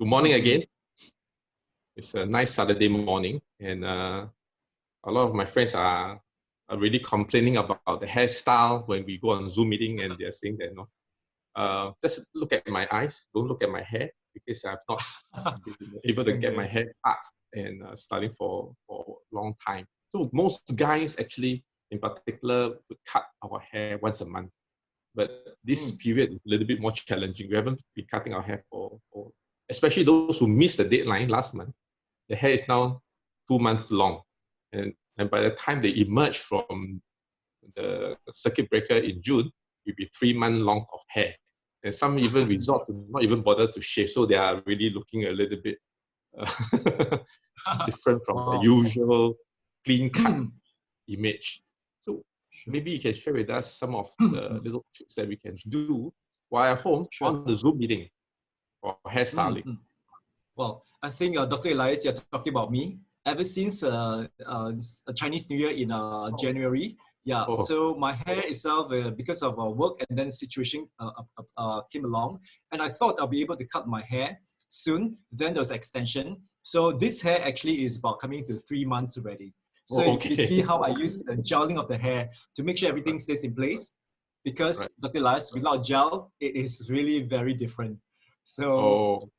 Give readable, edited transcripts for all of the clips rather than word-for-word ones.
Good morning again. It's a nice Saturday morning, and a lot of my friends are really complaining about the hairstyle when we go on Zoom meeting, and they're saying that, just look at my eyes, don't look at my hair, because I've not been able to get my hair cut and styling for a long time. So most guys actually, in particular, would cut our hair once a month. But this period is a little bit more challenging. We haven't been cutting our hair for especially those who missed the deadline last month. The hair is now 2 months long. And by the time they emerge from the circuit breaker in June, it'll be 3 months long of hair. And some even resort to not even bother to shave. So they are really looking a little bit different from the usual clean cut image. So maybe you can share with us some of the little tricks that we can do while at home on the Zoom meeting for hairstyling. Well, I think Dr. Elias, you're talking about me. Ever since Chinese New Year in January, so my hair itself, because of work and then situation came along, and I thought I'll be able to cut my hair soon. Then there was extension. So this hair actually is about coming to 3 months already. So you see how I use the gelling of the hair to make sure everything stays in place. Because Dr. Elias, without gel, it is really very different. So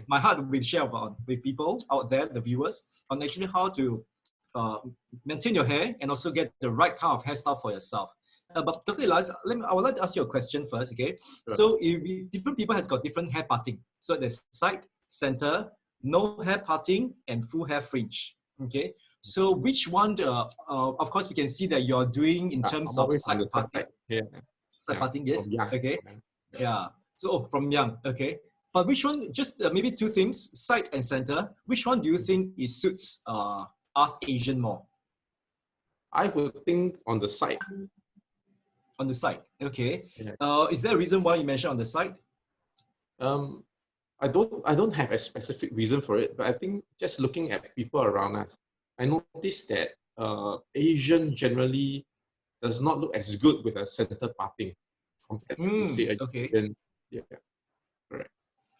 my heart will be shared with people out there, the viewers, on actually how to maintain your hair and also get the right kind of hairstyle for yourself. But Dr. Elias, I would like to ask you a question first, okay? Sure. So different people has got different hair parting. So there's side, center, no hair parting, and full hair fringe, okay? So which one, of course, we can see that you're doing in terms of side parting. Side parting, yes, okay. So from young, okay. But which one, just maybe two things, side and center, which one do you think it suits us Asian more? I would think on the side. On the side, okay. Is there a reason why you mentioned on the side? I don't have a specific reason for it, but I think just looking at people around us, I noticed that Asian generally does not look as good with a center parting compared to say a Asian. Correct.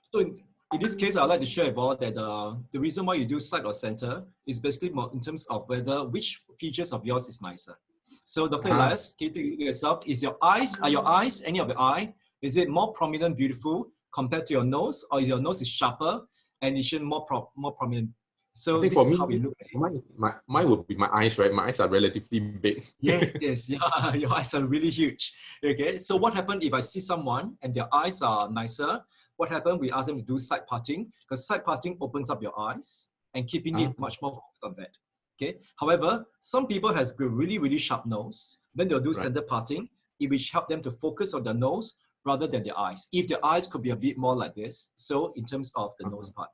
So in this case, I'd like to share about that the reason why you do side or center is basically more in terms of which features of yours is nicer. So Dr. Elias, can you take a look at yourself? Are your eyes, any of your eye, is it more prominent, beautiful compared to your nose, or your nose is sharper and it's more prominent? So I think for me, how we look at it. Mine would be my eyes, right? My eyes are relatively big. Yes, yeah, your eyes are really huge. Okay, so what happens if I see someone and their eyes are nicer? What happens? We ask them to do side parting, because side parting opens up your eyes and keeping it much more focused on that. Okay. However, some people has a really, really sharp nose. Then they'll do center parting, which help them to focus on the nose rather than their eyes. If their eyes could be a bit more like this, so in terms of the nose part.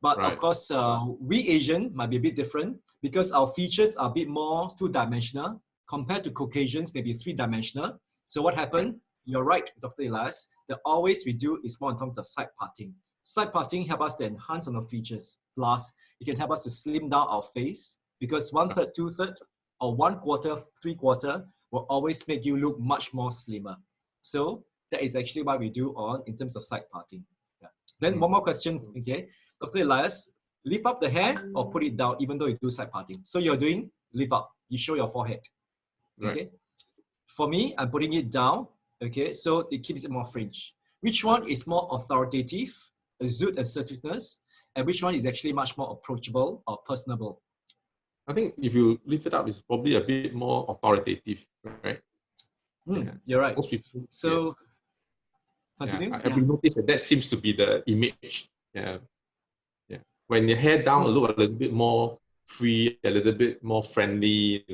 But of course, we Asian might be a bit different because our features are a bit more two-dimensional compared to Caucasians, maybe three-dimensional. So what happened? You're right, Dr. Elias. The always we do is more in terms of side parting. Side parting helps us to enhance on our features. Plus, it can help us to slim down our face because 1/3, 2/3, or 1/4, 3/4 will always make you look much more slimmer. So that is actually what we do in terms of side parting. Then one more question, okay? Dr. Elias, lift up the hair or put it down even though you do side parting? So you're doing lift up, you show your forehead, okay? For me, I'm putting it down, okay? So it keeps it more fringe. Which one is more authoritative, exude assertiveness, and which one is actually much more approachable or personable? I think if you lift it up, it's probably a bit more authoritative, right? You're right. Most people, so, continue. Have you noticed that seems to be the image? When your hair down, look a little bit more free, a little bit more friendly,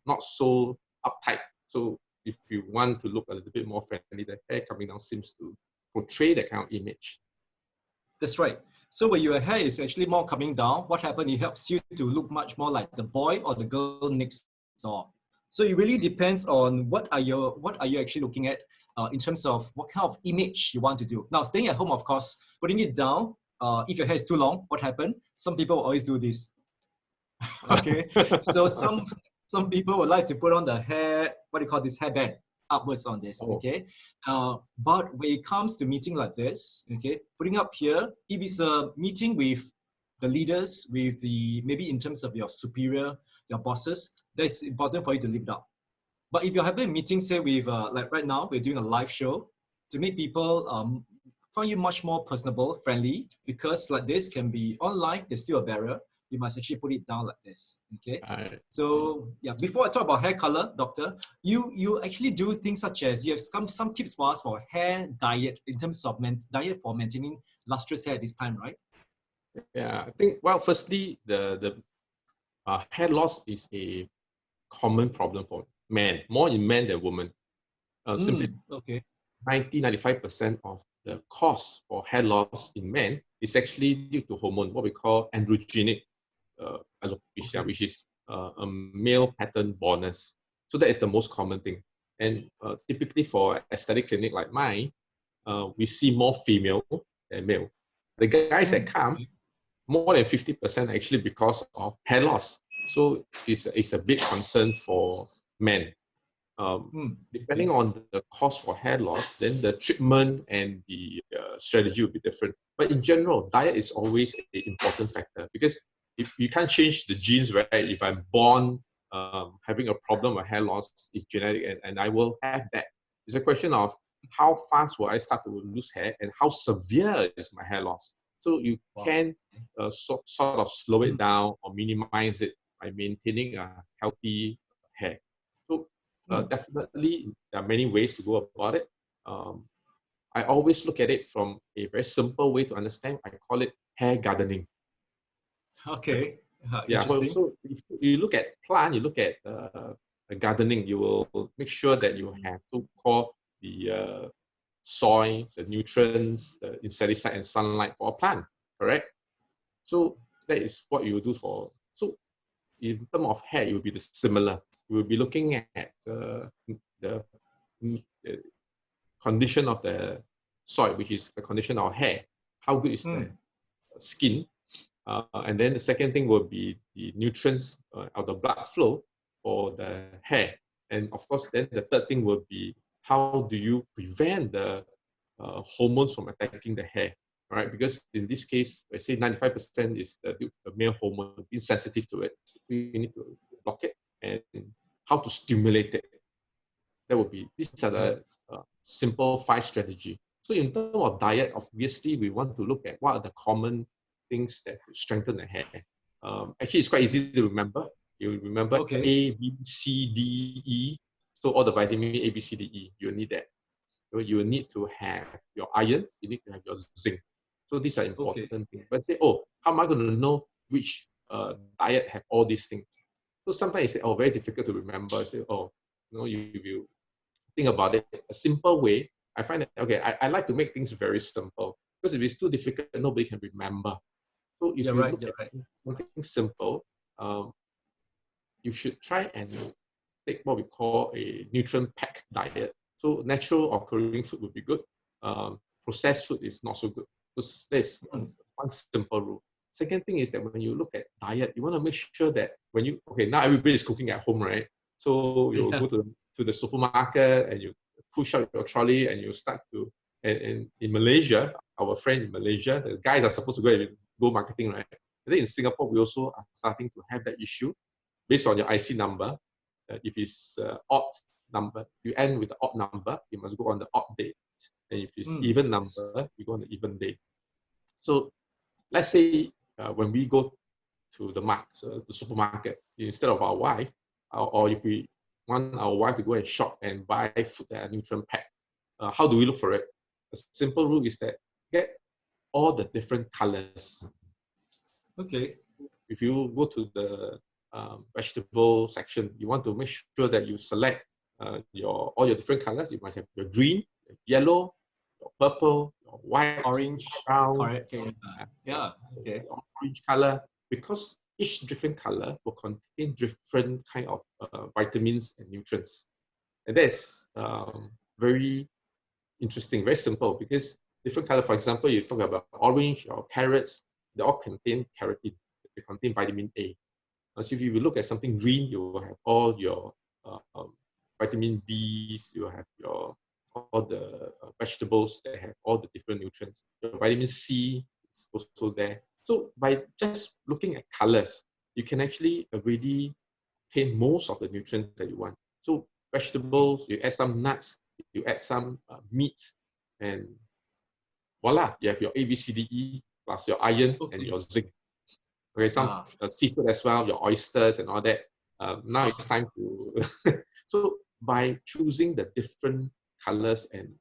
not so uptight. So if you want to look a little bit more friendly, the hair coming down seems to portray that kind of image. That's right. So when your hair is actually more coming down, what happens? It helps you to look much more like the boy or the girl next door. So it really depends on what are you actually looking at in terms of what kind of image you want to do. Now, staying at home, of course, putting it down. If your hair is too long, what happened? Some people will always do this. Okay, so some people would like to put on the hair, what do you call this, hairband. upwards on this, Oh, okay? But when it comes to meeting like this, okay, putting up here, if it's a meeting with the leaders, with the, maybe in terms of your superior, your bosses, that's important for you to leave it up. But if you're having a meeting, say with, like right now, we're doing a live show to make people find you much more personable, friendly, because like this can be online, there's still a barrier. You must actually put it down like this, okay? I see. So yeah, before I talk about hair color, doctor, you actually do things such as you have some tips for us for hair diet in terms of diet for maintaining lustrous hair this time, right? Yeah, I think, well, firstly, the hair loss is a common problem for men, more in men than women. Simply Okay. 95% of the cost for hair loss in men is actually due to hormone, what we call androgenic alopecia, Okay. which is a male pattern baldness. So that is the most common thing. And typically for aesthetic clinic like mine, we see more female than male. The guys that come, Okay. more than 50% actually because of hair loss. So it's a big concern for men. Depending Okay. on the cost for hair loss, then the treatment and the strategy will be different. But in general, diet is always an important factor because if you can't change the genes, right? If I'm born having a problem with hair loss, it's genetic, and I will have that. It's a question of how fast will I start to lose hair and how severe is my hair loss. So you Wow. can sort of slow it Mm, down or minimize it by maintaining a healthy hair. So mm. definitely, there are many ways to go about it. Um, I always look at it from a very simple way to understand. I call it hair gardening. Okay. Yeah, well, Interesting. so if you look at plant, you look at gardening, you will make sure that you have so-called the soil, the nutrients, the insecticide, and sunlight for a plant, correct? So that is what you do for. So in terms of hair, it will be the similar. We will be looking at the the condition of the soil, which is the condition of hair. How good is the Mm, skin? And then the second thing will be the nutrients of the blood flow for the hair. And of course, then the third thing will be how do you prevent the hormones from attacking the hair, right? Because in this case, I say 95% is the male hormone, being sensitive to it. We need to block it and how to stimulate it. That would be, these are okay. the simple 5 strategy. So in terms of diet, obviously we want to look at what are the common things that strengthen the hair. Actually, it's quite easy to remember. You remember Okay. A, B, C, D, E. So all the vitamin A, B, C, D, E, you need that. So you need to have your iron, you need to have your zinc. So these are Okay. important things. But say, oh, how am I going to know which diet have all these things? So sometimes you say, oh, very difficult to remember. Say, oh, you think about it a simple way. I find that, okay, I like to make things very simple because if it's too difficult, nobody can remember. So if You're you right. look You're at right. something simple, um, you should try and take what we call a nutrient packed diet. So natural occurring food would be good. Processed food is not so good. So there's Mm. one simple rule. Second thing is that when you look at diet, you want to make sure that when you, okay, now everybody is cooking at home, right? So you'll Yeah. go to the supermarket and you push out your trolley and you start to, and in Malaysia, our friend in Malaysia, the guys are supposed to go marketing, right? I think in Singapore, we also are starting to have that issue based on your IC number. If it's odd number, you end with the odd number, you must go on the odd date. And if it's even Yes. number, you go on the even date. So let's say when we go to the supermarket, instead of our wife, or if we want our wife to go and shop and buy food that are nutrient packed, how do we look for it? A simple rule is that get all the different colors. Okay. If you go to the vegetable section, you want to make sure that you select your all your different colors. You must have your green, your yellow, your purple, your white, Orange. brown, Correct. Okay. Yeah. Okay. your orange color, because each different color will contain different kind of vitamins and nutrients. And that's very interesting, very simple, because different color, for example, you talk about orange or carrots, they all contain carotene, they contain vitamin A. So if you look at something green, you will have all your vitamin Bs, you have your all the vegetables that have all the different nutrients. Your vitamin C is also there. So by just looking at colors, you can actually already obtain most of the nutrients that you want. So vegetables, you add some nuts, you add some meats, and voila, you have your A, B, C, D, E plus your iron and Okay. your zinc. Okay, some Yeah. seafood as well, your oysters and all that. Now it's time to. So by choosing the different colors and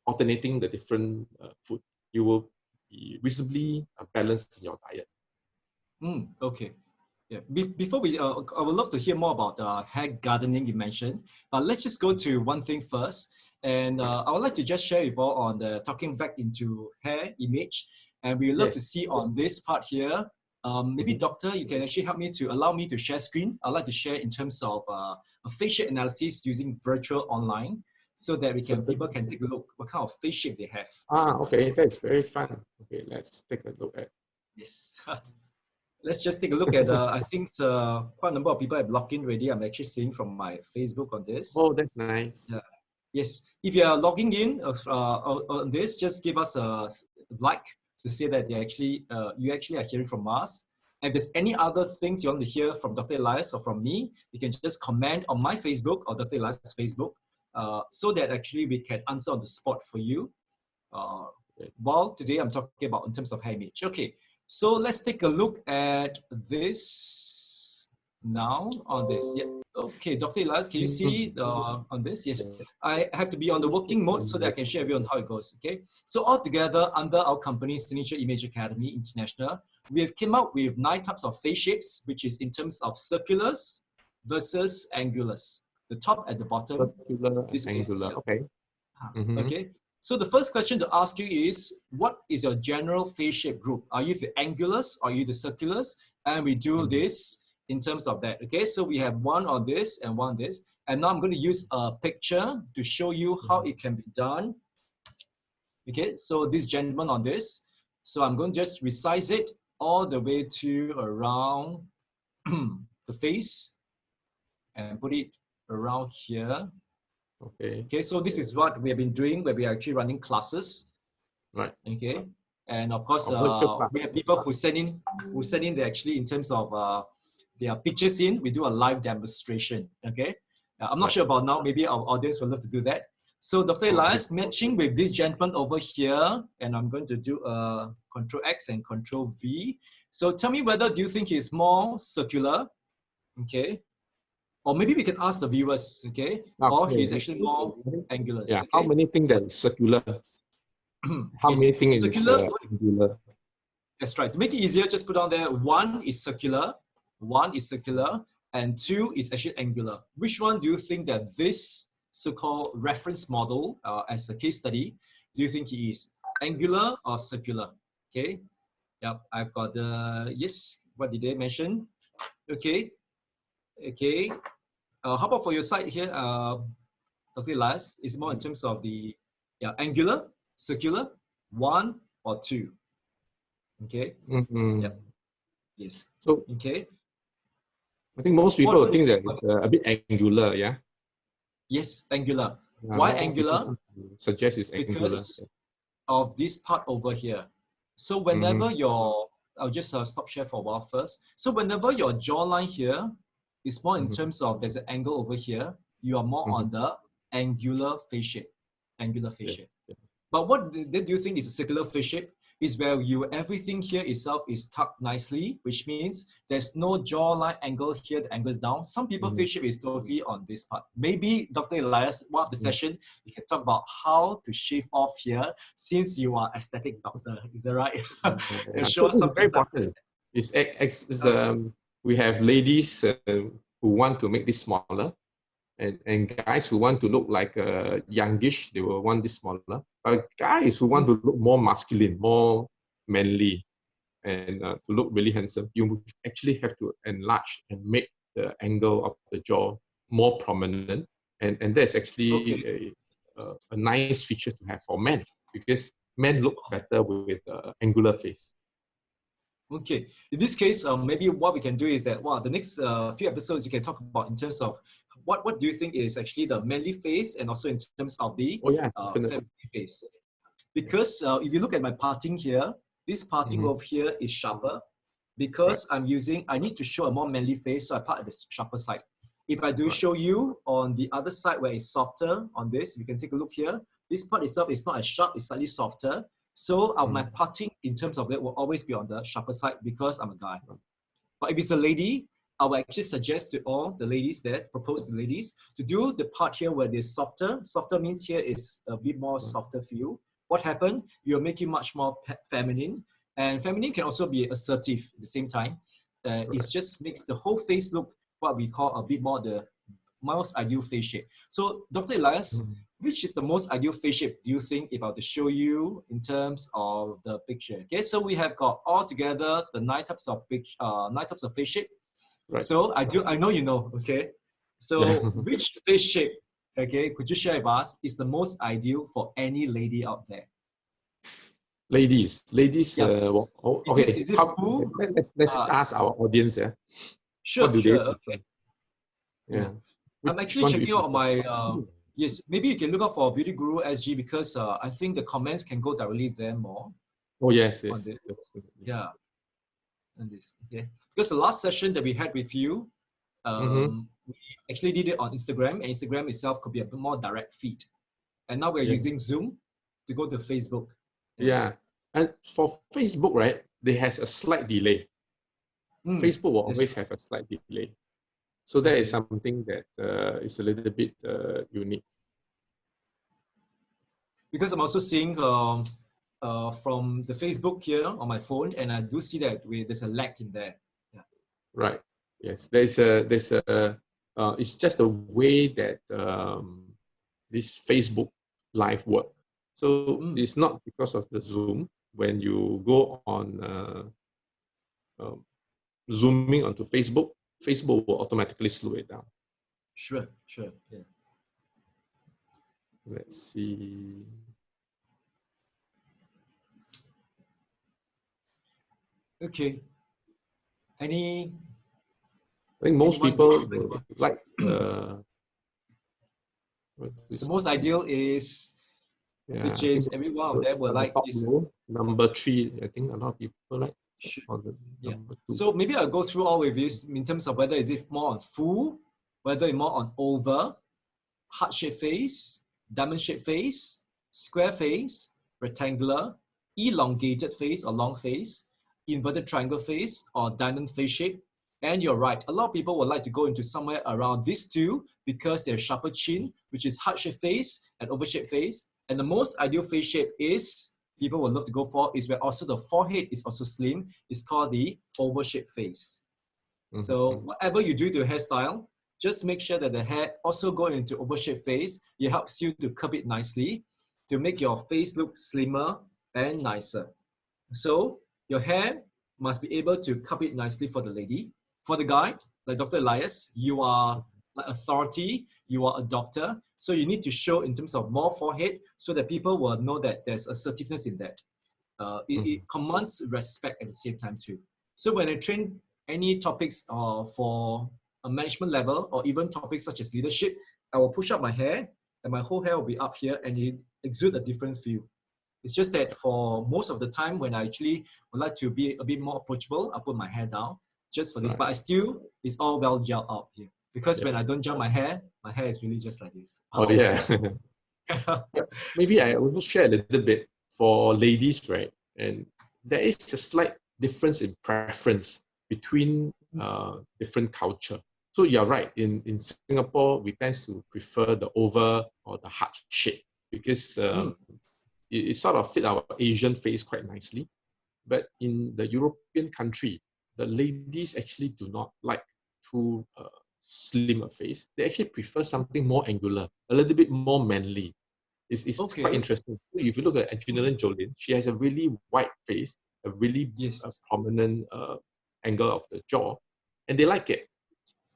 alternating the different food, you will be reasonably balanced in your diet. Okay. Yeah. Before we, I would love to hear more about hair gardening you mentioned, but let's just go to one thing first. And Right. I would like to just share with all on the talking back into hair image. And we would love to Yes. see on this part here. Maybe doctor, you can actually help me to allow me to share screen. I'd like to share in terms of a face shape analysis using virtual online so that people can take a look what kind of face shape they have. Okay, that's very fun. Okay, let's take a look at. Yes. Let's just take a look at, I think quite a number of people have logged in already. I'm actually seeing from my Facebook on this. Oh, that's nice. Yeah. Yes, if you are logging in on this, just give us a like to say that you actually are hearing from us. And if there's any other things you want to hear from Dr. Elias or from me, you can just comment on my Facebook or Dr. Elias' Facebook so that actually we can answer on the spot for you. While today I'm talking about in terms of hair image. Okay, so let's take a look at this now on this. Yeah. Okay, Dr. Elias, can you see on this? Yes. I have to be on the working mode so that I can share with you on how it goes. Okay. So altogether, under our company, Signature Image Academy International, we have came out with 9 types of face shapes, which is in terms of circulars versus angulars. The top at the bottom. Circular and This is, angular. yeah. Okay. Okay. So the first question to ask you is, what is your general face shape group? Are you the angulars? Are you the circulars? And we do this in terms of that. Okay. So we have one on this and one on this. And now I'm going to use a picture to show you how it can be done. Okay. So this gentleman on this. So I'm going to just resize it all the way to around the face and put it around here. Okay. Okay, so this is what we have been doing where we are actually running classes. Right. Okay, and of course, we have people who send in the actually in terms of their pictures in. We do a live demonstration. Okay, I'm not sure about now. Maybe our audience will love to do that. So Dr. Elias, matching with this gentleman over here, and I'm going to do a Control X and Control V. So tell me whether do you think he's more circular, okay? Or maybe we can ask the viewers, okay? Or he's actually more angular. Yeah. Okay? How many think that is circular? How Yes. many think is Circular, angular? that's right. To make it easier, just put down there, 1 is circular, 1 is circular, and 2 is actually angular. Which one do you think that this so-called reference model as a case study, do you think he is? Angular or circular? Okay. Yep, I've got the, yes, what did they mention? Okay. Okay. How about for your side here, Dr. Elias? It's more in terms of the angular, circular, 1 or 2. Okay. Yep. Yes. So okay. I think most people think that it's a bit angular. Yeah. Yes, angular. Why angular? Suggest it's angular because of this part over here. So whenever I'll just stop share for a while first. So whenever your jawline here is more in terms of there's an angle over here, you are more on the angular face shape. Angular face shape. But what do you think is a circular face shape? Is where everything here itself is tucked nicely, which means there's no jawline angle here, the angle is down. Some people face shape is totally on this part. Maybe Dr. Elias, one of the session, you can talk about how to shave off here since you are aesthetic doctor. Is that right? So it's very important. We have ladies who want to make this smaller, and guys who want to look like youngish, they will want this smaller. But guys who want to look more masculine, more manly, and to look really handsome, you actually have to enlarge and make the angle of the jaw more prominent. And that's actually a nice feature to have for men, because men look better with angular face. Okay. In this case, maybe what we can do is that, the next few episodes you can talk about in terms of what do you think is actually the manly face and also in terms of the Oh yeah, definitely. feminine face? Because if you look at my parting here, this parting over here is sharper because I need to show a more manly face, so I part at the sharper side. If I do show you on the other side where it's softer on this, we can take a look here. This part itself is not as sharp, it's slightly softer. So my parting in terms of it will always be on the sharper side because I'm a guy. But if it's a lady, I will actually suggest to all the ladies there, propose to the ladies, to do the part here where it's softer. Softer means here is a bit more softer feel. What happened? You'll make it much more feminine. And feminine can also be assertive at the same time. It just makes the whole face look what we call a bit more the most ideal face shape. So Dr. Elias, which is the most ideal face shape do you think if I were to show you in terms of the picture? Okay, so we have got all together the 9 types of face shape. Right. So I know you know, okay? So which face shape, okay, could you share with us is the most ideal for any lady out there? Ladies. Yeah. Well, okay. Let's ask our audience. Yeah. Sure, okay. Yeah. I'm actually checking out my, yes, maybe you can look out for Beauty Guru SG because I think the comments can go directly there more. Oh, yes. Yeah. And this, okay. Because the last session that we had with you, we actually did it on Instagram, and Instagram itself could be a bit more direct feed. And now we're using Zoom to go to Facebook. Yeah. And for Facebook, right, there has a slight delay. Facebook will always have a slight delay. So that is something that is a little bit unique. Because I'm also seeing from the Facebook here on my phone, and I do see that there's a lag in there. Yeah. Right. Yes. It's just the way that this Facebook Live work. So it's not because of the Zoom. When you go on zooming onto Facebook, Facebook will automatically slow it down. Sure. Yeah. Let's see. Okay. I think most people like the most ideal is, which is everyone of them will like this. Number 3, I think a lot of people like. So maybe I'll go through all of this in terms of whether is it more on full, whether it's more on oval, heart-shaped face, diamond-shaped face, square face, rectangular, elongated face or long face, inverted triangle face or diamond face shape. And you're right, a lot of people would like to go into somewhere around these two because they're sharper chin, which is heart-shaped face and oval-shaped face. And the most ideal face shape is, people would love to go for, is where also the forehead is also slim. It's called the oval-shaped face. So whatever you do to your hairstyle, just make sure that the hair also go into oval-shaped face. It helps you to curve it nicely to make your face look slimmer and nicer. So your hair must be able to curve it nicely for the lady. For the guy, like Dr. Elias, you are like authority, you are a doctor. So you need to show in terms of more forehead so that people will know that there's assertiveness in that. It commands respect at the same time too. So when I train any topics for a management level or even topics such as leadership, I will push up my hair and my whole hair will be up here and it exudes a different feel. It's just that for most of the time when I actually would like to be a bit more approachable, I put my hair down just for this, but I still, it's all well gelled out here. Because when I don't gel my hair is really just like this. Oh yeah. Maybe I will share a little bit for ladies, right? And there is a slight difference in preference between different culture. So you're right, in Singapore, we tend to prefer the oval or the heart shape because it sort of fit our Asian face quite nicely. But in the European country, the ladies actually do not like too slim a face. They actually prefer something more angular, a little bit more manly. It's quite interesting. If you look at Angelina Jolie, she has a really wide face, a really prominent angle of the jaw, and they like it.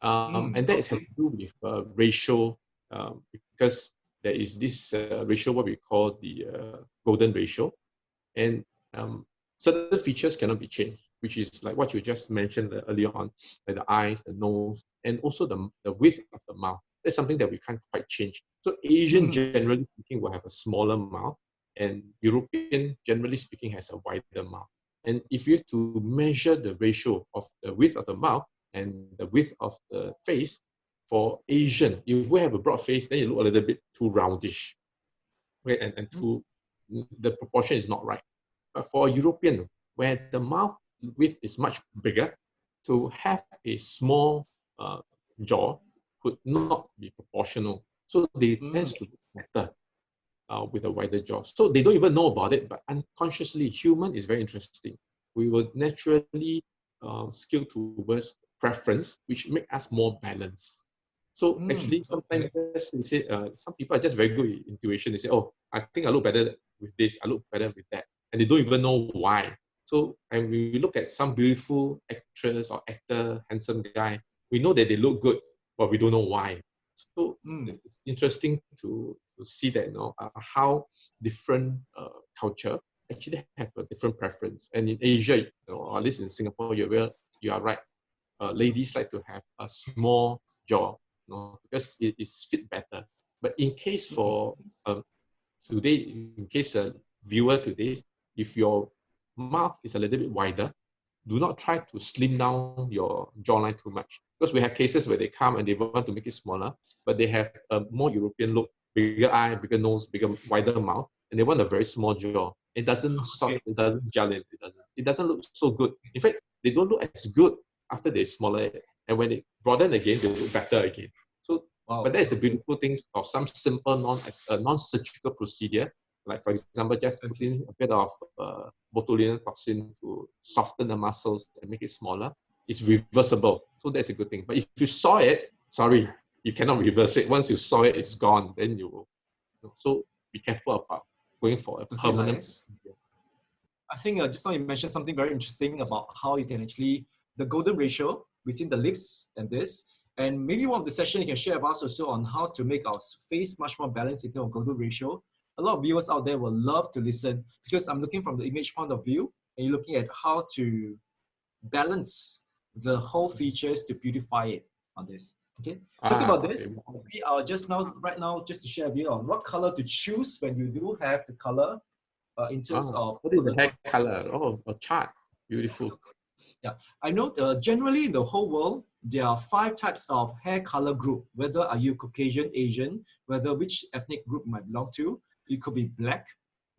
And that has to do with ratio, because there is this ratio, what we call the golden ratio, and certain features cannot be changed, which is like what you just mentioned earlier on, like the eyes, the nose, and also the width of the mouth. That's something that we can't quite change. So Asian, generally speaking, will have a smaller mouth, and European, generally speaking, has a wider mouth. And if you have to measure the ratio of the width of the mouth and the width of the face, for Asian, if we have a broad face, then you look a little bit too roundish, okay? And too, the proportion is not right. But for European, where the mouth width is much bigger, to have a small jaw could not be proportional. So they tend to look better with a wider jaw. So they don't even know about it, but unconsciously, human is very interesting. We will naturally skill towards preference, which make us more balanced. So actually, sometimes they say, some people are just very good at intuition. They say, oh, I think I look better with this, I look better with that. And they don't even know why. So, and we look at some beautiful actress or actor, handsome guy, we know that they look good, but we don't know why. So it's interesting to see that, how different culture actually have a different preference. And in Asia, or at least in Singapore, you are right. Ladies like to have a small jaw, because it is fit better. But in case for today, in case a viewer today, if your mouth is a little bit wider, do not try to slim down your jawline too much. Because we have cases where they come and they want to make it smaller, but they have a more European look, bigger eye, bigger nose, wider mouth, and they want a very small jaw. It doesn't it doesn't gel in, it doesn't look so good. In fact, they don't look as good after they're smaller, and when they broaden again, they look better again. So, but that is the beautiful things of some simple non-surgical procedure. Like for example, just putting a bit of botulinum toxin to soften the muscles and make it smaller. It's reversible, so that's a good thing. But if you saw it, sorry, you cannot reverse it. Once you saw it, it's gone. Then so be careful about going for a permanent. Nice. I think just now you mentioned something very interesting about how you can actually, the golden ratio between the lips and this. And maybe one of the sessions you can share with us also on how to make our face much more balanced in terms of golden ratio. A lot of viewers out there will love to listen, because I'm looking from the image point of view and you're looking at how to balance the whole features to beautify it on this. Okay. Talking about this, we are right now, just to share with you on what color to choose when you do have the color in terms of what is the hair color? Oh, a chart. Beautiful. Yeah, I know generally in the whole world, there are 5 types of hair color group, whether are you Caucasian, Asian, whether which ethnic group you might belong to. It could be black,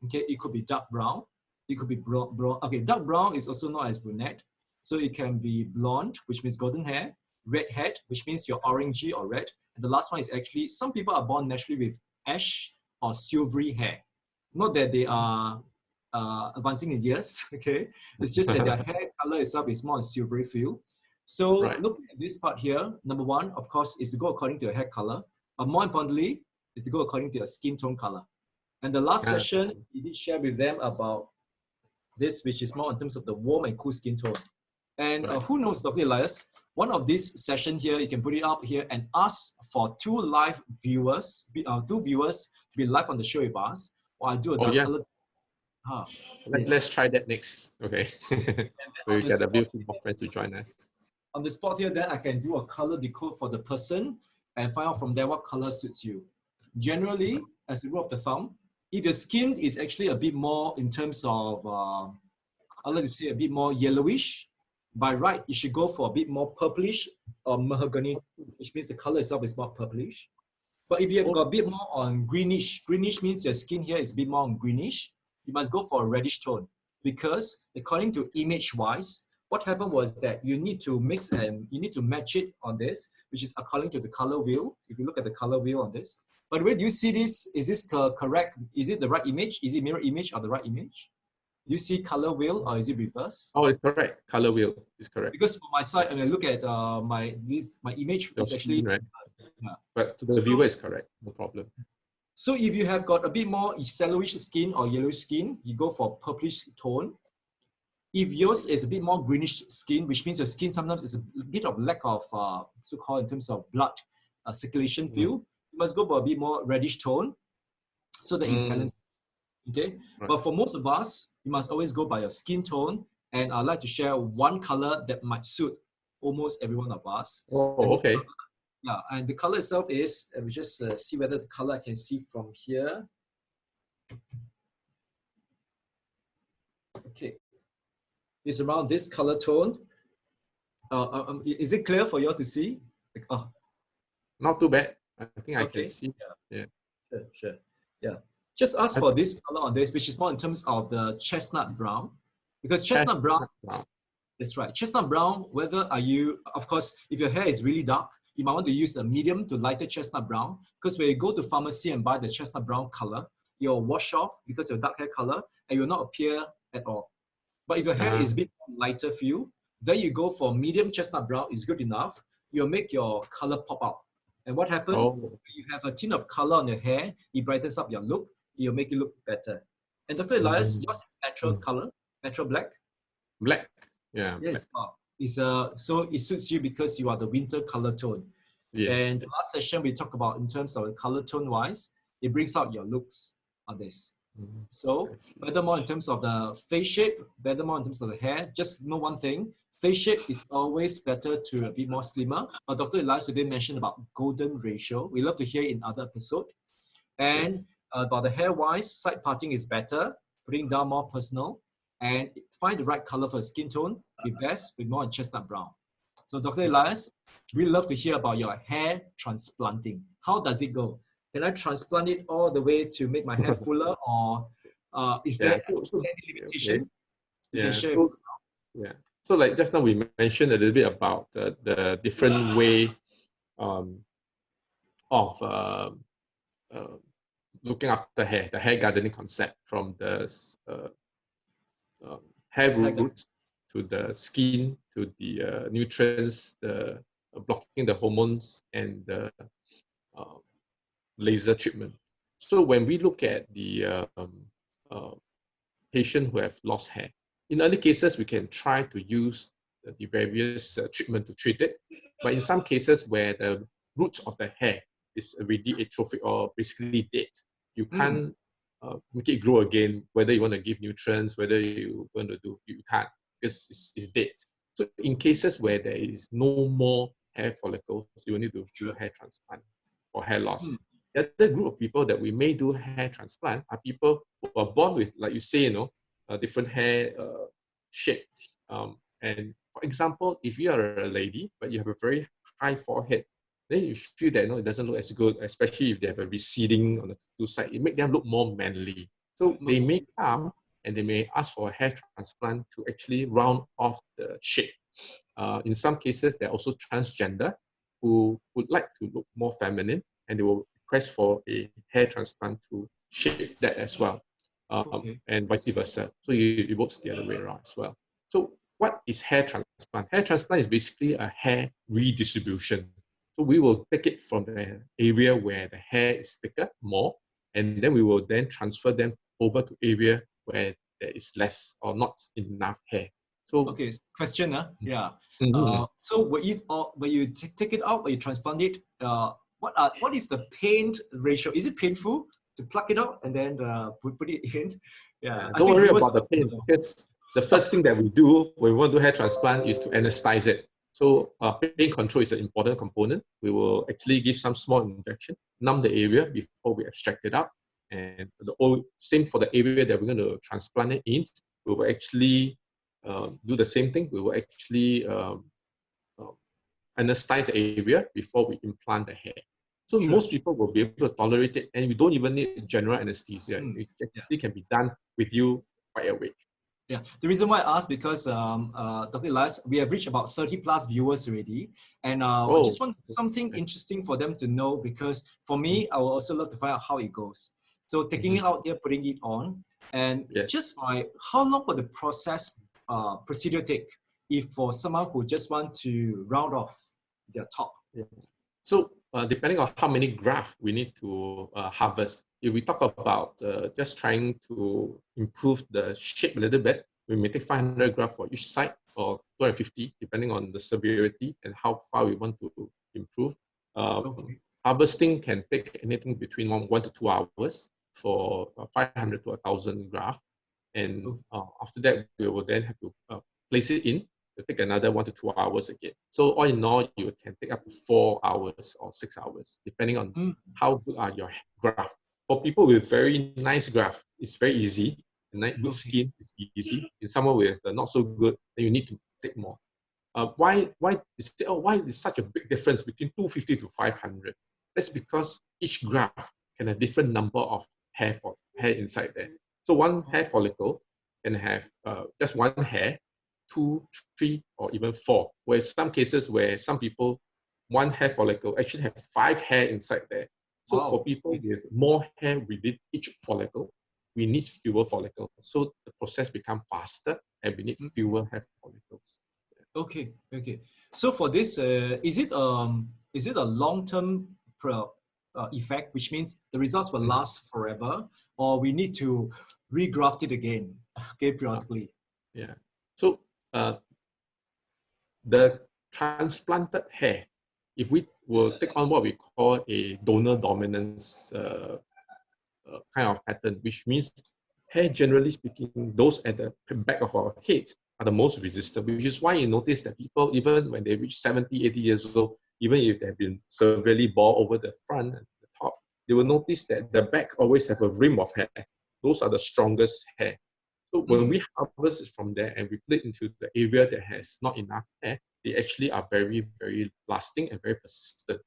okay, it could be dark brown, it could be brown. Okay, dark brown is also known as brunette. So it can be blonde, which means golden hair, redhead, which means you're orangey or red. And the last one is actually, some people are born naturally with ash or silvery hair. Not that they are advancing in years, okay? It's just that their hair color itself is more silvery feel. So looking at this part here, number 1, of course, is to go according to your hair color. But more importantly, is to go according to your skin tone color. And the last session, we did share with them about this, which is more in terms of the warm and cool skin tone. And who knows, Dr. Elias, one of these sessions here, you can put it up here and ask for 2 live viewers, 2 viewers to be live on the show with us, or I'll do a color. Let's try that next. Okay. We get a beautiful friends to join us. On the spot here, then I can do a color decode for the person and find out from there what color suits you. Generally, as a rule of the thumb, if your skin is actually a bit more in terms of, I'd like to say a bit more yellowish, by right, you should go for a bit more purplish or mahogany, which means the color itself is more purplish. But if you have got a bit more on greenish, greenish means your skin here is a bit more on greenish, you must go for a reddish tone, because according to image-wise, what happened was that you need to mix and you need to match it on this, which is according to the color wheel. If you look at the color wheel on this. By the way, do you see this? Is this correct? Is it the right image? Is it mirror image or the right image? Do you see color wheel or is it reverse? Oh, it's correct. Color wheel is correct. Because for my side, when I look at my image, your is actually right. But to the viewer is correct. No problem. So if you have got a bit more yellowish skin or yellowish skin, you go for purplish tone. If yours is a bit more greenish skin, which means your skin sometimes is a bit of lack of so-called in terms of blood circulation feel, you must go for a bit more reddish tone so that it balances. Okay, but for most of us, you must always go by your skin tone, and I'd like to share one color that might suit almost every one of us. Oh, okay. Yeah, and the color itself is, we just see whether the color I can see from here. Okay, it's around this color tone. Is it clear for you all to see? Like, oh, Not too bad. I think I can okay. see. Yeah. Sure, sure. Yeah. Just ask I for think this color on this, which is more in terms of the chestnut brown. Because chestnut brown, chestnut brown. that's right. Chestnut brown, whether are you, of course, if your hair is really dark, you might want to use a medium to lighter chestnut brown. Because when you go to pharmacy and buy the chestnut brown color, you'll wash off because of dark hair color and you will not appear at all. But if your hair is a bit lighter for you, then you go for medium chestnut brown is good enough. You'll make your color pop out. And what happens? Oh. You have a tint of color on your hair, it brightens up your look, it'll make you look better. And Dr. Elias, yours is natural color, natural black. Black. Yeah. Yes. Black. So it suits you because you are the winter color tone. Yes. And the last session we talked about in terms of color tone wise, it brings out your looks on this. So better more in terms of the face shape, better more in terms of the hair. Just know one thing, face shape is always better to a bit more slimmer. Dr. Elias today mentioned about golden ratio. We love to hear it in other episode. And Yes. about the hair wise, side parting is better, putting down more personal, and find the right color for the skin tone, be best with more chestnut brown. So Dr. Elias, we love to hear about your hair transplanting. How does it go? Can I transplant it all the way to make my hair fuller, or is there any limitation? You can share. So like just now we mentioned a little bit about the different way of looking after hair, the hair gardening concept, from the hair roots to the skin, to the nutrients, the blocking the hormones, and the laser treatment. So when we look at the patient who have lost hair, in early cases, we can try to use the various treatment to treat it. But in some cases where the roots of the hair is already atrophic or basically dead, you can't make it grow again, whether you want to give nutrients, whether you want to do, you can't, because it's dead. So in cases where there is no more hair follicles, you will need to do a hair transplant or hair loss. The other group of people that we may do hair transplant are people who are born with, like you say, different hair shape. And for example, if you are a lady, but you have a very high forehead, then you feel that it doesn't look as good, especially if they have a receding on the two sides. It makes them look more manly. So they may come and they may ask for a hair transplant to actually round off the shape. In some cases, they're also transgender who would like to look more feminine, and they will request for a hair transplant to shape that as well. And vice versa. So it works the other way around as well. So what is hair transplant? Hair transplant is basically a hair redistribution. So we will take it from the area where the hair is thicker, more, and then we will then transfer them over to area where there is less or not enough hair. So question, so when you take it out, when you transplant it, what is the pain ratio? Is it painful to pluck it out and then put it in? Don't worry about the pain, because the first thing that we do when we want to do hair transplant is to anesthetize it. So pain control is an important component. We will actually give some small injection, numb the area before we extract it out. And same for the area that we're going to transplant it in. We will actually do the same thing. We will actually anesthetize the area before we implant the hair. So most people will be able to tolerate it, and we don't even need general anesthesia. It actually can be done with you quite awake. Yeah, the reason why I asked because Dr. Elias, we have reached about 30 plus viewers already, and I just want something interesting for them to know, because for me, I would also love to find out how it goes. So taking it out there, putting it on, and just how long will the procedure take if for someone who just want to round off their top? So depending on how many grafts we need to harvest, if we talk about just trying to improve the shape a little bit, we may take 500 grafts for each side, or 250, depending on the severity and how far we want to improve. Harvesting can take anything between 1 to 2 hours for 500 to 1,000 grafts. And after that, we will then have to place it in. you take another 1 to 2 hours again. So all in all, you can take up to 4 hours or 6 hours, depending on how good are your graft. For people with very nice graft, it's very easy. Good skin is easy. In someone with not so good, then you need to take more. Why is such a big difference between 250 to 500? That's because each graft can have different number of hair inside there. So one hair follicle can have just one hair, 2, 3, or even 4. Whereas some cases where some people, one hair follicle actually have 5 hair inside there. So for people with more hair within each follicle, we need fewer follicles. So the process becomes faster and we need fewer hair follicles. Okay. So for this, is it a long-term effect, which means the results will last forever, or we need to regraft it again, periodically? Yeah. So the transplanted hair, if we will take on what we call a donor dominance kind of pattern, which means hair, generally speaking, those at the back of our head are the most resistant, which is why you notice that people, even when they reach 70, 80 years old, even if they've been severely bald over the front and the top, they will notice that the back always have a rim of hair. Those are the strongest hair. So when we harvest it from there and we put it into the area that has not enough hair, they actually are very, very lasting and very persistent.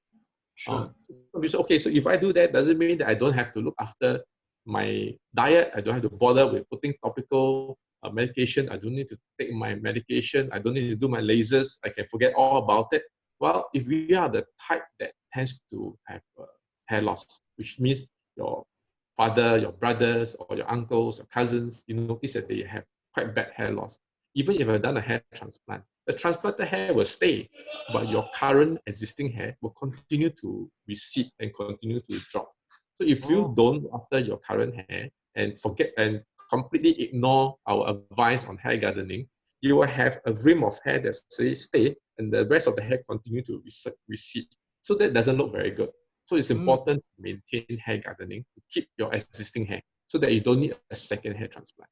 Sure. Okay, so if I do that, does it mean that I don't have to look after my diet? I don't have to bother with putting topical medication. I don't need to take my medication. I don't need to do my lasers. I can forget all about it. Well, if we are the type that tends to have hair loss, which means your father, your brothers, or your uncles, or cousins, you notice that they have quite bad hair loss. Even if I've done a hair transplant, the transplanted hair will stay, but your current existing hair will continue to recede and continue to drop. So if you don't look after your current hair and forget and completely ignore our advice on hair gardening, you will have a rim of hair that stay and the rest of the hair continue to recede. So that doesn't look very good. So it's important to maintain hair gardening to keep your existing hair so that you don't need a second hair transplant.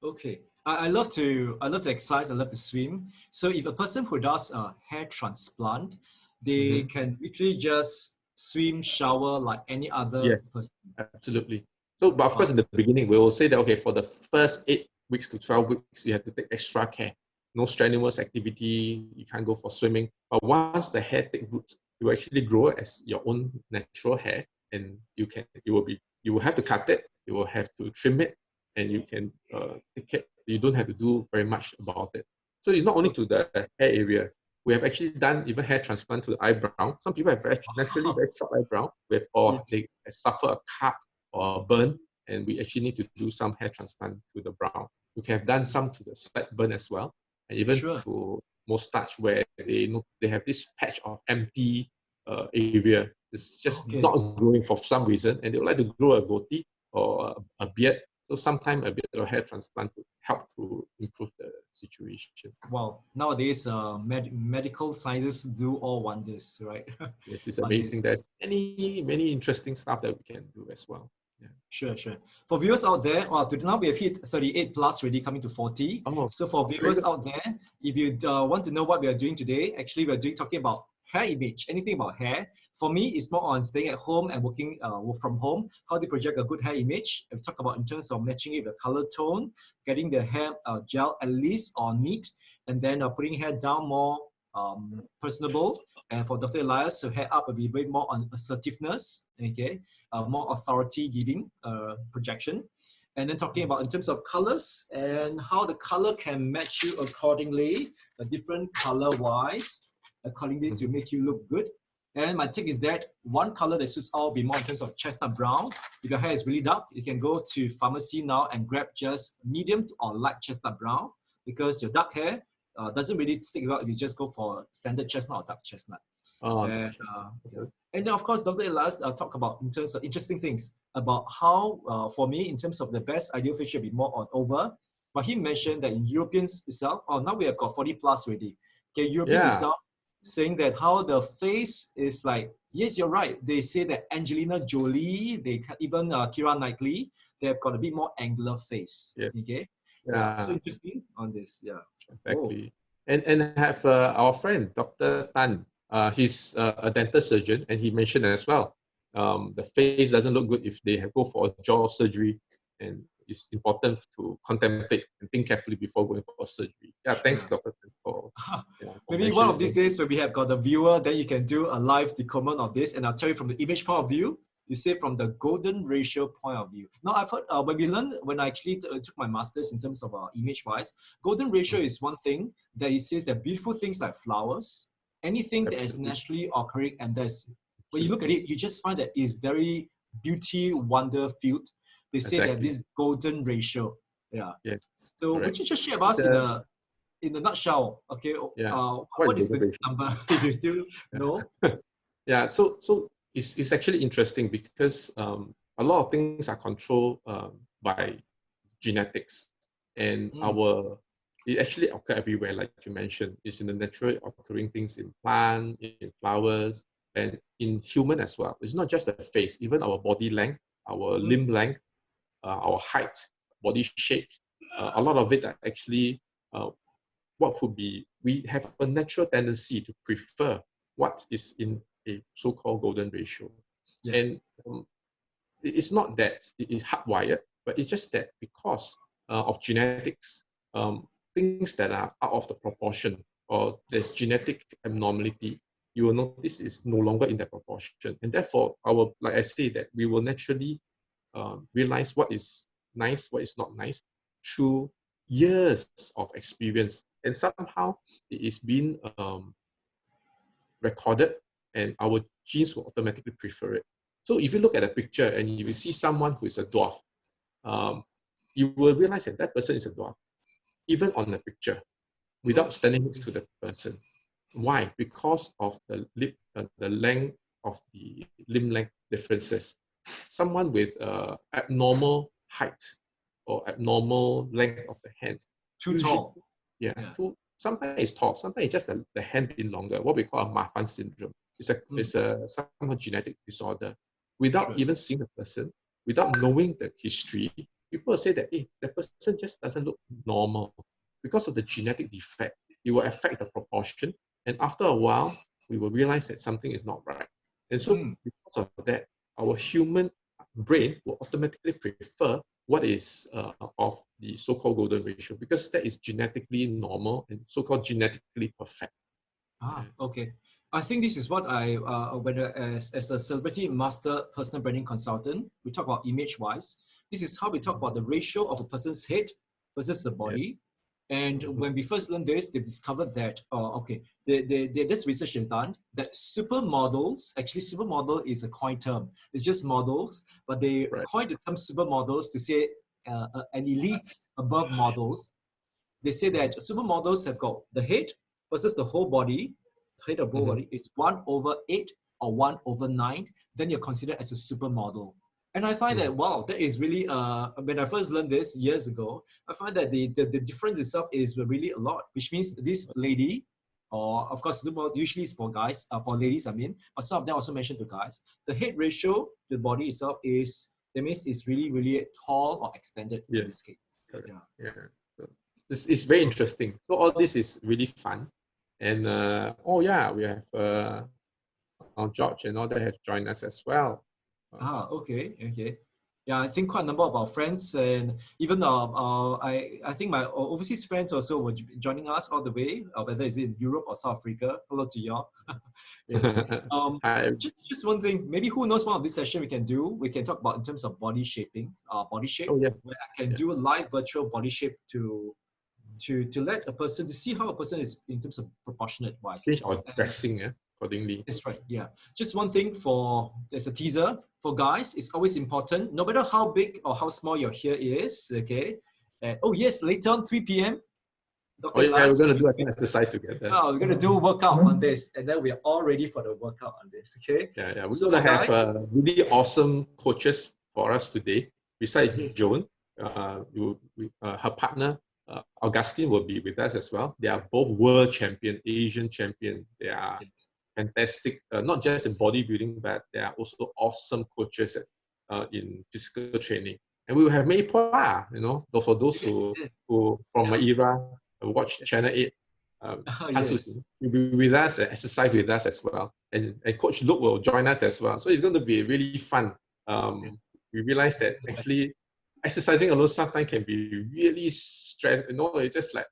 Okay. I love to exercise. I love to swim. So if a person who does a hair transplant, they can literally just swim, shower like any other person. Absolutely. So, but of course, in the beginning, we will say that, okay, for the first 8 weeks to 12 weeks, you have to take extra care. No strenuous activity. You can't go for swimming. But once the hair takes roots, you actually grow as your own natural hair, and you will have to cut it. You will have to trim it, and you can take care. You don't have to do very much about it. So it's not only to the hair area. We have actually done even hair transplant to the eyebrow. Some people have naturally very short eyebrow, they suffer a cut or a burn, and we actually need to do some hair transplant to the brow. We can have done some to the sideburn as well, and even to mustache where they have this patch of empty area. It's just not growing for some reason, and they would like to grow a goatee or a beard. So sometimes a bit of hair transplant would help to improve the situation. Wow, nowadays medical sciences do all wonders, right? Yes, it's amazing. There's many interesting stuff that we can do as well. Yeah. Sure. For viewers out there, now we have hit 38 plus already, coming to 40. So for viewers out there, if you want to know what we are doing today, actually we're talking about hair image, anything about hair. For me, it's more on staying at home and working from home, how to project a good hair image. I've talked about in terms of matching it with the color tone, getting the hair gel at least or neat, and then putting hair down more personable. And for Dr. Elias, so hair up will be a bit more on assertiveness, okay, more authority giving projection. And then talking about in terms of colors and how the color can match you accordingly, a different color wise, accordingly to make you look good. And my take is that one color that suits all will be more in terms of chestnut brown. If your hair is really dark, you can go to pharmacy now and grab just medium or light chestnut brown, because your dark hair doesn't really stick well if you just go for standard chestnut or dark chestnut. And then of course, Dr. Elias talk about in terms of interesting things about how, for me, in terms of the best ideal face should be more on over. But he mentioned that in Europeans itself, now we have got 40 plus already. Okay, European itself, saying that how the face is like, yes, you're right. They say that Angelina Jolie, even Keira Knightley, they have got a bit more angular face. Okay. So interesting on this. Exactly. And have our friend, Dr. Tan. He's a dental surgeon, and he mentioned as well, the face doesn't look good if they go for a jaw surgery, and it's important to contemplate and think carefully before going for surgery. Yeah, thanks, Sure. Dr. Tan, for, for Maybe one of mentioning. these days when we have got the viewer, then you can do a live decodement of this, and I'll tell you from the image point of view. You say from the golden ratio point of view. Now I've heard when I actually took my masters in terms of image wise, golden ratio is one thing that it says that beautiful things like flowers, anything that is Absolutely. naturally occurring, and there's when you look at it, you just find that it's very beauty wonder filled. They say that Exactly. this golden ratio. Yeah. Yes. So Correct. would you just share It's, about us it's, in a nutshell, okay, yeah. What what is is golden the ratio? number if you still know? Yeah, so it's actually interesting because a lot of things are controlled by genetics, and Mm, it actually occur everywhere, like you mentioned. It's in the natural occurring things in plant, in flowers, and in human as well. It's not just the face, even our body length, our mm, limb length, our height, body shape. A lot of it are actually uh, what would be, we have a natural tendency to prefer what is in a so-called golden ratio. yeah, And it's not that it is hardwired, but it's just that because of genetics, things that are out of the proportion or there's genetic abnormality, you will notice is no longer in that proportion. And therefore, like I say, that we will naturally realize what is nice, what is not nice through years of experience. And somehow it is being recorded, and our genes will automatically prefer it. So if you look at a picture and you see someone who is a dwarf, um, you will realize that that person is a dwarf, even on the picture, without standing next to the person. Why? Because of the length of the limb length differences. Someone with abnormal height or abnormal length of the hand, too usually, tall. yeah, Yeah. sometimes it's tall, sometimes it's just the hand being longer, what we call a Marfan syndrome. Mm, It's a somehow genetic disorder. Without sure. even seeing the person, without knowing the history, people say that, hey, the person just doesn't look normal. Because of the genetic defect, it will affect the proportion. And after a while, we will realize that something is not right. And so Mm. because of that, our human brain will automatically prefer what is of the so-called golden ratio, because that is genetically normal and so-called genetically perfect. Ah, okay. I think this is what I, as a celebrity master personal branding consultant, we talk about image wise. This is how we talk about the ratio of a person's head versus the Yeah. body. And Mhm. when we first learned this, they discovered that, okay, this research is done that supermodels, actually supermodel is a coined term. It's just models, but they Right. coined the term supermodels to say an elite above models. They say that supermodels have got the head versus the whole body, head of whole Mhm. body is 1/8 or 1/9, then you're considered as a supermodel. And I find that, Mhm. wow, that is really, when I first learned this years ago, I find that the difference itself is really a lot, which means this lady, or of course, usually it's for guys, for ladies, I mean, but some of them also mentioned to guys, the head ratio to the body itself that means it's really, really tall or extended in Yes. this case. Correct. Yeah. Yeah. So it's very So, interesting. So all this is really fun. And oh yeah, we have George and all that have joined us as well. Okay, okay. Yeah, I think quite a number of our friends and even I think my overseas friends also were joining us all the way, whether it's in Europe or South Africa. Hello to y'all. Yes. I, Just one thing. Maybe who knows, one of this session we can do. We can talk about in terms of body shaping, body shape, oh yeah, where I can yeah. do a live virtual body shape to let a person to see how a person is in terms of proportionate wise. Change our dressing accordingly. That's right. Yeah. Just one thing as a teaser for guys, it's always important, no matter how big or how small your hair is. Okay. Oh yes, later on 3 p.m. Oh Dr. yeah, we're Elias, gonna do an exercise together. we're gonna do a workout on this, and then we're all ready for the workout on this. Okay. Yeah, yeah. We're So for gonna have guys, really awesome coaches for us today. Besides yes, Joan, her partner Augustine will be with us as well. They are both world champion, Asian champion. They are yes, fantastic, not just in bodybuilding, but they are also awesome coaches in physical training. And we will have Mei Pua, for those yes, who from yeah, my era watch Channel 8. Han Su Yes. Xin, will be with us and exercise with us as well. And Coach Luke will join us as well. So it's going to be really fun. Yeah. We realize that actually exercising alone sometimes can be really stressed. It's just like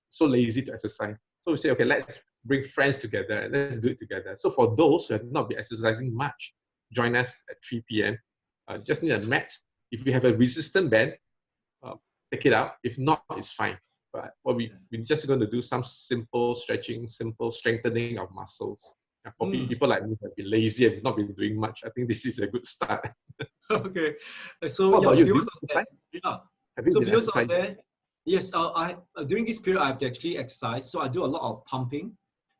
so lazy to exercise. So we say, okay, let's bring friends together and let's do it together. So for those who have not been exercising much, join us at 3 p.m. Just need a mat. If you have a resistant band, take it out. If not, it's fine. But we're just going to do some simple stretching, simple strengthening of muscles. And for people like me who have been lazy and not been doing much, I think this is a good start. Okay. So What yeah, about you? Do viewers you out there. exercise? Yeah. Have you So been viewers out exercising? there. Yes. I during this period I have to actually exercise. So I do a lot of pumping.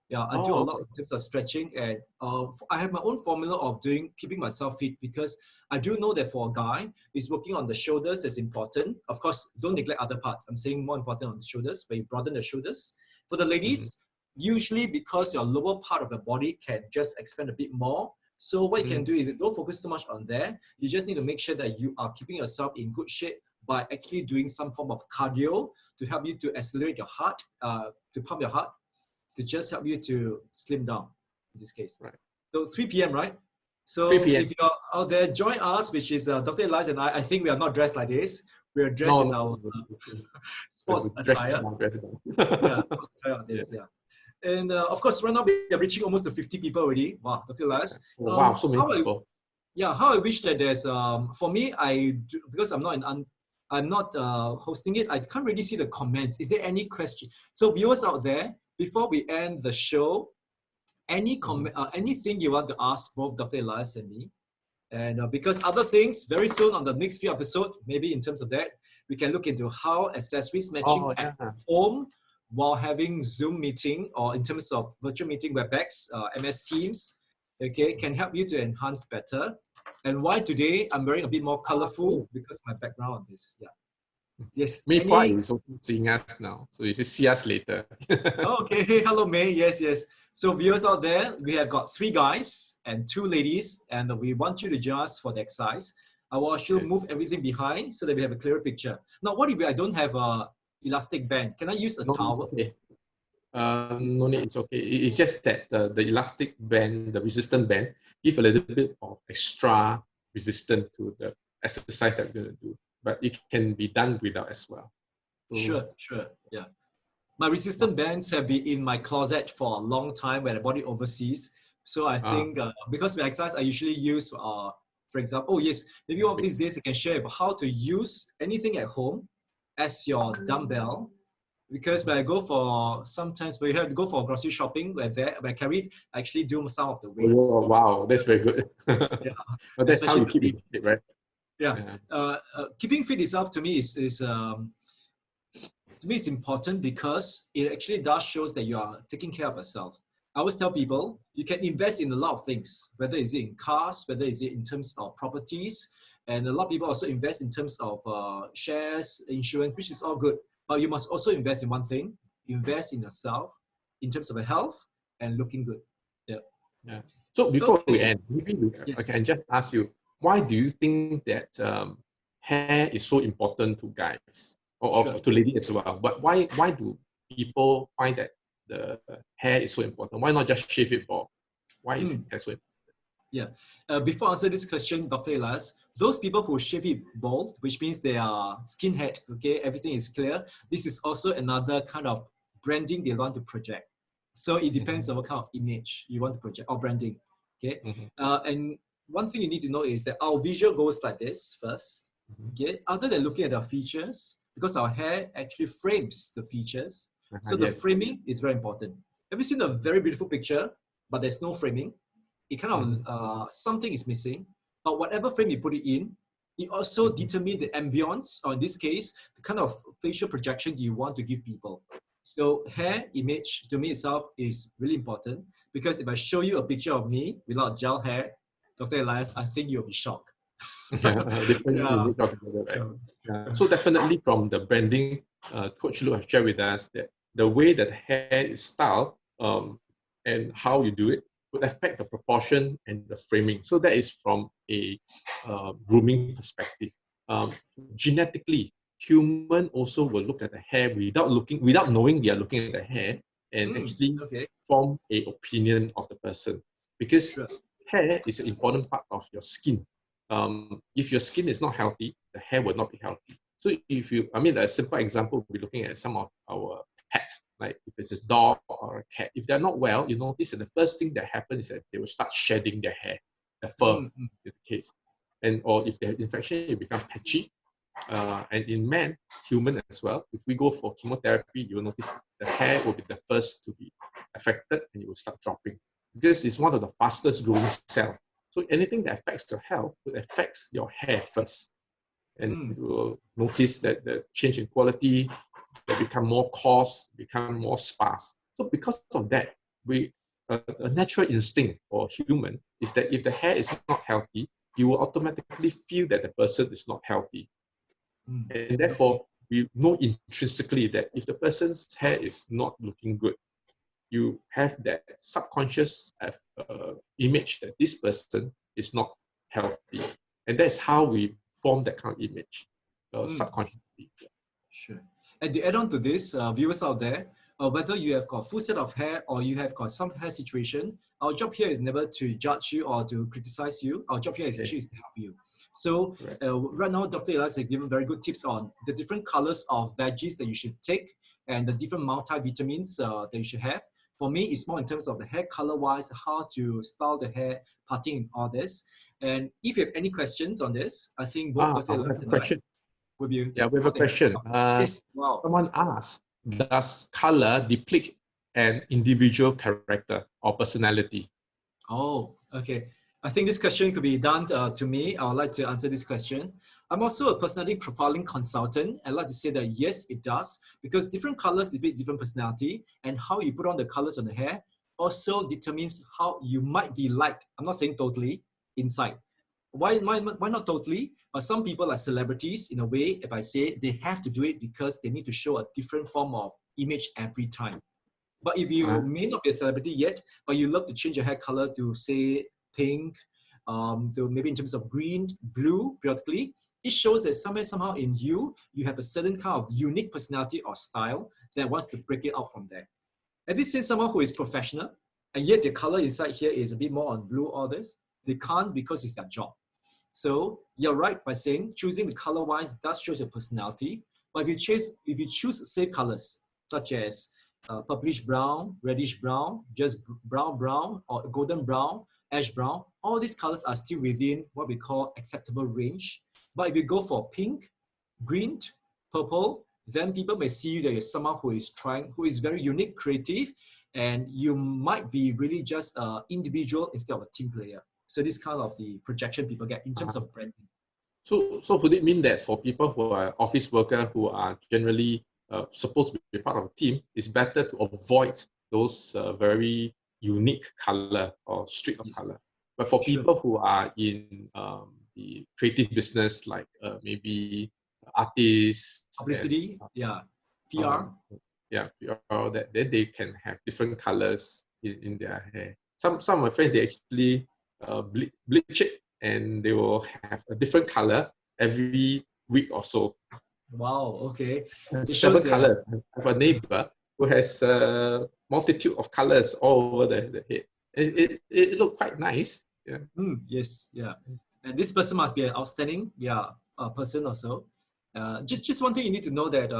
Yeah, I do a Oh, lot okay. in terms of stretching, and I have my own formula of keeping myself fit, because I do know that for a guy, is working on the shoulders is important. Of course, don't neglect other parts. I'm saying more important on the shoulders, where you broaden the shoulders. For the Mm-hmm. ladies, usually because your lower part of the body can just expand a bit more. So what you can do is don't focus too much on there. You just need to make sure that you are keeping yourself in good shape by actually doing some form of cardio to help you to accelerate your heart, to pump your heart, to just help you to slim down in this case. Right. So 3 p.m., right? 3 So p.m. if you're out there, join us, which is Dr. Elias and I think we are not dressed like this. We are dressed No, in no, our no, sports dress attire. down, dress Yeah, down. sports attire like Yeah. this, yeah. And of course, right now we are reaching almost to 50 people already. Wow, Dr. Elias. Oh, wow, so many people. How I wish that there's for me, because I'm not hosting it, I can't really see the comments. Is there any question? So viewers out there, before we end the show, any comment, anything you want to ask both Dr. Elias and me? And because other things, very soon on the next few episodes, maybe in terms of that, we can look into how accessories matching Oh, at yeah. home while having Zoom meeting, or in terms of virtual meeting, WebEx, MS Teams, okay, can help you to enhance better. And why today I'm wearing a bit more colorful because my background on this. Yeah. Yes. May Pua Any is also seeing us now, so you should see us later. Oh, okay. Hello, May. Yes, yes. So viewers out there, we have got 3 guys and 2 ladies, and we want you to join us for the exercise. I will actually Yes. move everything behind so that we have a clearer picture. Now, what if I don't have a elastic band? Can I use a No, it's towel? okay. No need, it's okay. It's just that the elastic band, the resistant band, give a little bit of extra resistance to the exercise that we're going to do. But it can be done without as well. So, Sure, sure. Yeah. My resistant bands have been in my closet for a long time when I bought it overseas. So I think because with exercise, I usually use, for example, oh yes, maybe one of these days I can share about how to use anything at home as your dumbbell. Because when I go for, sometimes when you have to go for grocery shopping, when I carry it, I actually do some of the weights. oh, wow, that's very good. Yeah, But that's how especially you the keep weight. it fit, right? Yeah. Yeah. Keeping fit itself to me is to me, it's important because it actually does shows that you are taking care of yourself. I always tell people you can invest in a lot of things, whether it's in cars, whether it's in terms of properties, and a lot of people also invest in terms of shares, insurance, which is all good. But you must also invest in one thing: invest in yourself in terms of health and looking good. Yeah. Yeah. So before we Okay. end, maybe I Yes. can just ask you, why do you think that hair is so important to guys or Sure. to ladies as well? But why do people find that the hair is so important? Why not just shave it bald? Why is Mm. hair so important? Yeah. Before I answer this question, Dr. Elias, those people who shave it bald, which means they are skinhead, okay, everything is clear. This is also another kind of branding they want to project. So it depends on what kind of image you want to project or branding, okay. Mm-hmm. And one thing you need to know is that our visual goes like this first, okay. Other than looking at our features, because our hair actually frames the features, so the Yes. framing is very important. Have you seen a very beautiful picture, but there's no framing? It kind of something is missing, but whatever frame you put it in, it also determines the ambience, or in this case, the kind of facial projection you want to give people. So hair image to me itself is really important, because if I show you a picture of me without gel hair, Dr. Elias, I think you'll be shocked. Different Yeah. image altogether, right? So, Yeah. So definitely from the branding, Coach Lu has shared with us that the way that hair is styled and how you do it would affect the proportion and the framing. So that is from a grooming perspective. Genetically, human also will look at the hair without knowing we are looking at the hair, and actually Okay. form an opinion of the person. Because Sure. hair is an important part of your skin. If your skin is not healthy, the hair will not be healthy. So if you, I mean, a simple example, we're looking at some of our pets, like if it's a dog or a cat, if they're not well, you notice that the first thing that happens is that they will start shedding their hair, the fur, Mm, mm, in the case. And or if they have infection, it becomes patchy. And in men, human as well, if we go for chemotherapy, you will notice the hair will be the first to be affected and it will start dropping because it's one of the fastest growing cells. So anything that affects your health will affect your hair first. And mm, you will notice that the change in quality, they become more coarse, become more sparse. So because of that, a natural instinct for human is that if the hair is not healthy, you will automatically feel that the person is not healthy. mm. And Okay. therefore, we know intrinsically that if the person's hair is not looking good, you have that subconscious image that this person is not healthy. And that's how we form that kind of image Mm. subconsciously. Sure. And to add on to this, viewers out there, whether you have got a full set of hair or you have got some hair situation, our job here is never to judge you or to criticize you. Our job here is actually Yes, to help you. So correct. right now, Dr. Elias has given very good tips on the different colors of veggies that you should take and the different multivitamins that you should have. For me, it's more in terms of the hair color-wise, how to style the hair, parting and all this. And if you have any questions on this, I think both Dr. I have Elias a and I question. will be Yeah, we have more a than happy to question. help. Yes, wow. Someone asked, does color depict an individual character or personality? Oh, okay. I think this question could be done to me. I would like to answer this question. I'm also a personality profiling consultant. I'd like to say that yes, it does, because different colors depict different personality, and how you put on the colors on the hair also determines how you might be like. I'm not saying totally inside. Why not totally? But some people are celebrities in a way, if I say they have to do it because they need to show a different form of image every time. But if you Uh, may not be a celebrity yet, but you love to change your hair color to say pink, to maybe in terms of green, blue periodically, it shows that somehow in you, you have a certain kind of unique personality or style that wants to break it out from there. Have you seen someone who is professional and yet their color inside here is a bit more on blue or this? They can't because it's their job. So you're right by saying choosing the color wise does show your personality. But if you choose safe colors such as purplish brown, reddish brown, just brown, or golden brown, ash brown, all these colors are still within what we call acceptable range. But if you go for pink, green, purple, then people may see you that you're someone who is very unique, creative, and you might be really just an individual instead of a team player. So this kind of the projection people get in terms uh, of branding. so would it mean that for people who are office workers who are generally supposed to be part of a team, it's better to avoid those very unique color or streak of Yes. color? But for Sure. people who are in the creative business, like maybe artists and Publicity, yeah. PR, um, yeah, all that, then they can have different colors in their hair. Some of my friends, they actually bleach it and they will have a different color every week or so. wow, okay. It shows Seven that, colors. I have a neighbor who has a multitude of colors all over the head. It looked quite nice. Yeah. yes, yeah. And this person must be an outstanding, yeah, person also. Just one thing you need to know that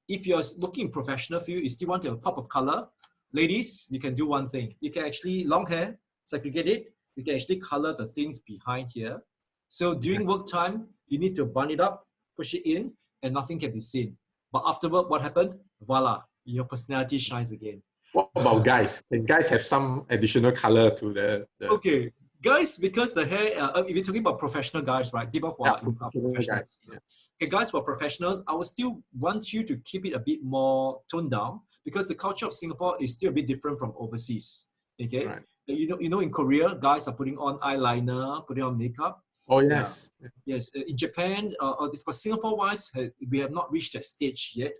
if you're working in professional field, you still want to have a pop of color. Ladies, you can do one thing. You can actually long hair, segregate it. You can actually color the things behind here. So during work time, you need to bun it up, push it in, and nothing can be seen. But afterward, what happened? Voila, your personality shines again. What about guys? Can guys have some additional color to the Okay, guys, because the hair, if you're talking about professional guys, right? People who yeah, are in professional guys? professionals. Yeah. Okay, guys, for professionals, I would still want you to keep it a bit more toned down because the culture of Singapore is still a bit different from overseas. Okay, Right. you know, in Korea, guys are putting on eyeliner, putting on makeup. Oh Yeah. yes. Yes, in Japan, this for Singapore-wise, we have not reached that stage yet.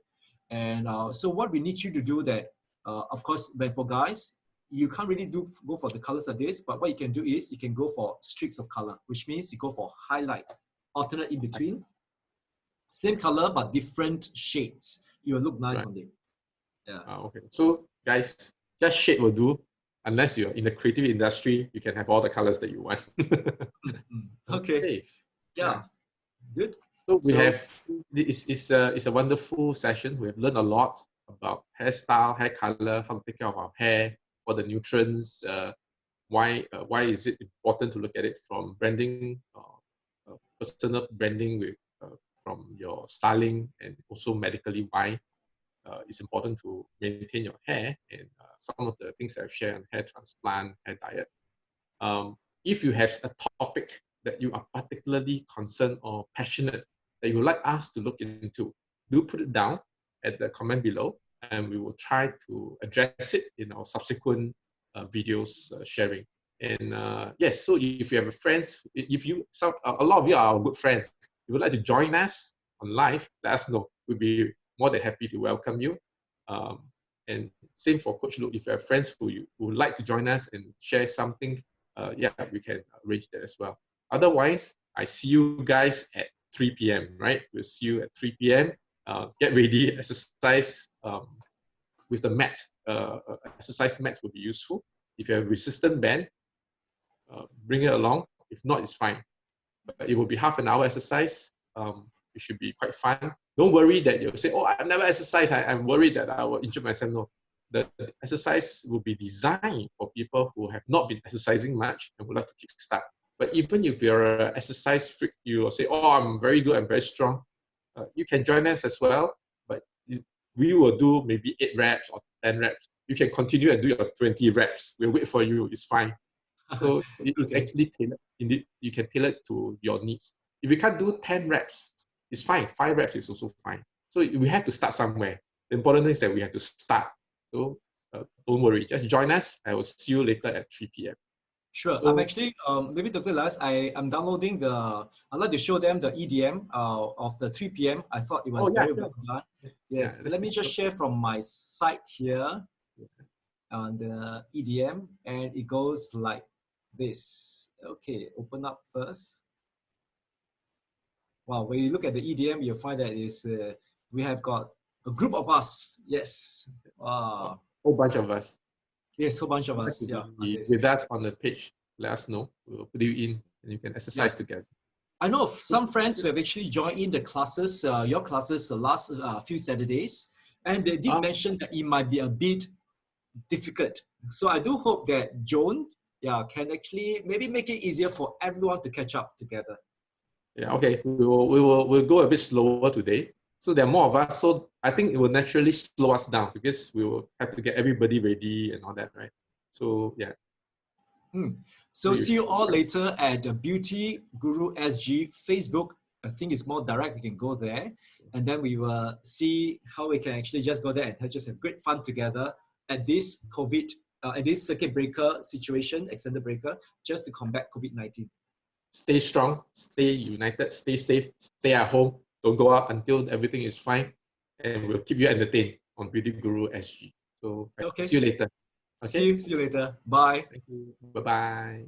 And so what we need you to do that, of course, when for guys, you can't really go for the colors of this, but what you can do is you can go for streaks of color, which means you go for highlight, alternate in I see. between, same color but different shades. It will look nice Right. on it. Yeah. Okay. So guys, just shade will do. Unless you're in the creative industry, you can have all the colors that you want. Okay. Okay. Yeah. Good. So we So have, it's a wonderful session. We have learned a lot about hairstyle, hair color, how to take care of our hair, what the nutrients, why is it important to look at it from branding, personal branding with from your styling, and also medically why it's important to maintain your hair, and some of the things that I've shared on hair transplant, hair diet. If you have a topic that you are particularly concerned or passionate that you would like us to look into, do put it down at the comment below, and we will try to address it in our subsequent videos sharing. And yes, so if you have friends, if you a lot of you are our good friends, if you would like to join us on live, let us know. We'll be more than happy to welcome you. And same for Coach Luke. If you have friends who would like to join us and share something, yeah, we can arrange that as well. Otherwise, I see you guys at 3 p.m., right? We'll see you at 3 p.m. Get ready, exercise with the mat. Exercise mats will be useful. If you have a resistant band, bring it along. If not, it's fine. But it will be half an hour exercise. It should be quite fun. Don't worry that you'll say, oh, I've never exercised. I'm worried that I will injure myself. No, the exercise will be designed for people who have not been exercising much and would like to kickstart. But even if you're an exercise freak, you will say, oh, I'm very good, I'm very strong. You can join us as well, but we will do maybe 8 reps or 10 reps. You can continue and do your 20 reps. We'll wait for you, it's fine. So it's okay. actually tailored. Indeed, you can tailor it to your needs. If you can't do 10 reps, it's fine. 5 reps is also fine. So we have to start somewhere. The important thing is that we have to start. So don't worry, just join us. I will see you later at 3 p.m. Sure. So, I'm actually, maybe Dr. Las, I'm downloading I'd like to show them the EDM of the 3 p.m. I thought it was very well done. Yes. Yeah, Let me just share from my site here on the EDM, and it goes like this. Okay, open up first. Wow, when you look at the EDM, you'll find that we have got a group of us. Yes. Wow. whole bunch of us. Yes, a whole bunch of us. Yeah. With us on the page, let us know. We'll put you in and you can exercise together. I know of some friends who have actually joined in the classes, your classes, the last few Saturdays, and they did mention that it might be a bit difficult. So I do hope that Joan, can actually maybe make it easier for everyone to catch up together. Yeah, okay. We'll go a bit slower today. So there are more of us. So I think it will naturally slow us down because we will have to get everybody ready and all that, right? So yeah. So see you all later at the Beauty Guru SG Facebook. I think it's more direct. We can go there, and then we will see how we can actually just go there and just have great fun together at this COVID, at this circuit breaker situation, extended breaker, just to combat COVID-19. Stay strong, stay united, stay safe, stay at home. Don't go out until everything is fine, and we'll keep you entertained on Beauty Guru SG. So see you later. Okay. See you later. Bye. Thank you. Bye-bye.